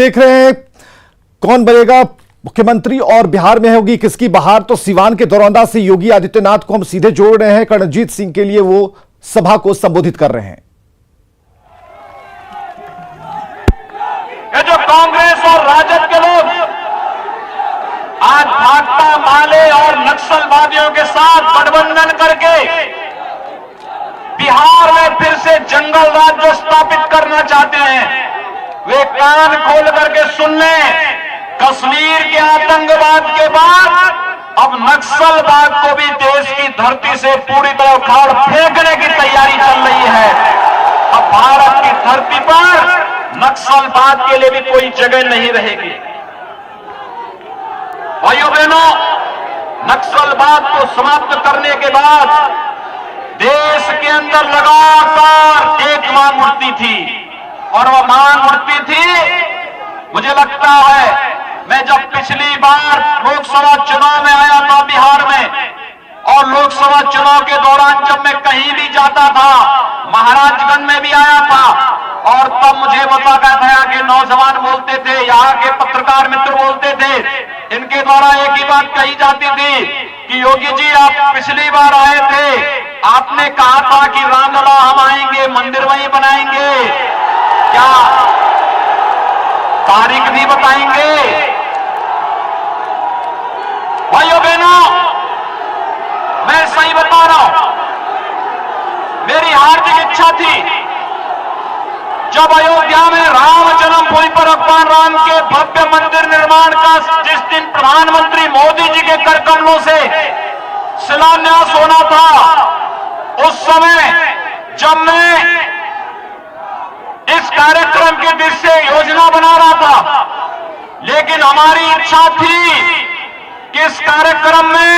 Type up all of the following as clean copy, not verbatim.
देख रहे हैं कौन बनेगा मुख्यमंत्री और बिहार में होगी किसकी बहार। तो सिवान के दरौंदा से योगी आदित्यनाथ को हम सीधे जोड़ रहे हैं। कर्णजीत सिंह के लिए वो सभा को संबोधित कर रहे हैं। ये जो कांग्रेस और राजद के लोग आज भाकपा माले और नक्सलवादियों के साथ गठबंधन करके बिहार में फिर से जंगल राज्य स्थापित करना चाहते हैं, वे कान खोल करके सुन लें। कश्मीर के आतंकवाद के बाद अब नक्सलवाद को भी देश की धरती से पूरी तरह उखाड़ फेंकने की तैयारी चल रही है। अब भारत की धरती पर नक्सलवाद के लिए भी कोई जगह नहीं रहेगी। भाइयों बहनों, नक्सलवाद को समाप्त करने के बाद देश के अंदर लगातार एक मांग उठती थी और वह मांग उठती थी, मुझे लगता है मैं जब पिछली बार लोकसभा चुनाव में आया था बिहार में और लोकसभा चुनाव के दौरान जब मैं कहीं भी जाता था, महाराजगंज में भी आया था और तब मुझे बताया था कि नौजवान बोलते थे, यहाँ के पत्रकार मित्र बोलते थे, इनके द्वारा एक ही बात कही जाती थी कि योगी जी आप पिछली बार आए थे, आपने कहा था कि रामलला हम आएंगे, मंदिर वहीं बनाएंगे, क्या तारीख भी बताएंगे? भाइयों बहनों, मैं सही बता रहा हूं, मेरी हार्दिक इच्छा थी जब अयोध्या में राम जन्मभूमि पर भगवान राम के भव्य मंदिर निर्माण का जिस दिन प्रधानमंत्री मोदी जी के कर कमलों से शिलान्यास होना था, उस समय जब मैं इस कार्यक्रम की दृष्टि से योजना बना रहा था, लेकिन हमारी इच्छा थी कि इस कार्यक्रम में,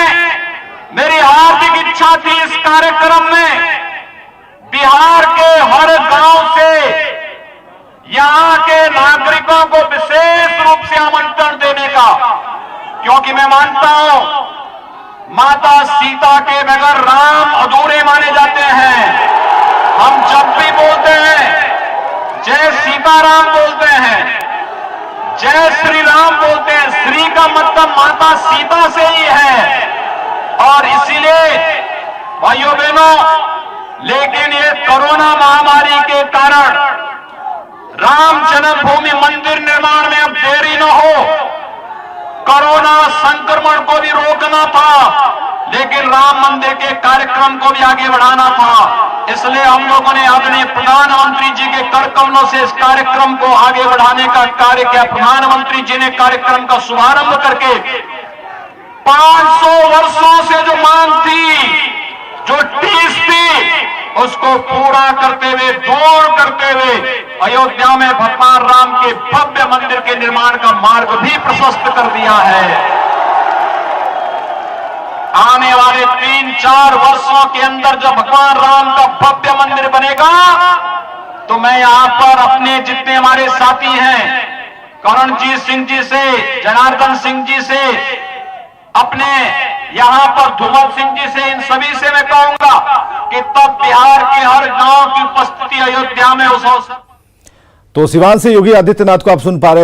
मेरी हार्दिक इच्छा थी इस कार्यक्रम में बिहार के हर गांव से यहां के नागरिकों को विशेष रूप से आमंत्रण देने का, क्योंकि मैं मानता हूं माता सीता के बगैर राम अधूरे माने जाते हैं। हम जब भी बोलते हैं जय सीताराम बोलते हैं, जय श्री राम बोलते हैं, श्री का मतलब माता सीता से ही है। और इसीलिए भाइयों बहनों, लेकिन ये कोरोना महामारी के कारण राम जन्मभूमि मंदिर निर्माण में अब देरी न हो, कोरोना संक्रमण को भी रोकना था, लेकिन राम मंदिर के कार्यक्रम को भी आगे बढ़ाना था। इसलिए हम लोगों ने अपने प्रधानमंत्री जी के कर कमलों से इस कार्यक्रम को आगे बढ़ाने का कार्य किया। प्रधानमंत्री जी ने कार्यक्रम का शुभारंभ करके 500 वर्षों से जो मांग थी, जो टीस थी, उसको पूरा करते हुए, दूर करते हुए अयोध्या में भगवान राम के भव्य मंदिर के निर्माण का मार्ग भी प्रशस्त कर दिया है। आने वाले 3-4 वर्षों के अंदर जब भगवान राम का भव्य मंदिर बनेगा, तो मैं यहां पर अपने जितने हमारे साथी हैं, कर्णजीत सिंह जी से, जनार्दन सिंह जी से, अपने यहां पर धूमल सिंह जी से, इन सभी से मैं कहूंगा कि तब बिहार के हर गांव की उपस्थिति अयोध्या में उस अवसर। तो सिवान से योगी आदित्यनाथ को आप सुन पा रहे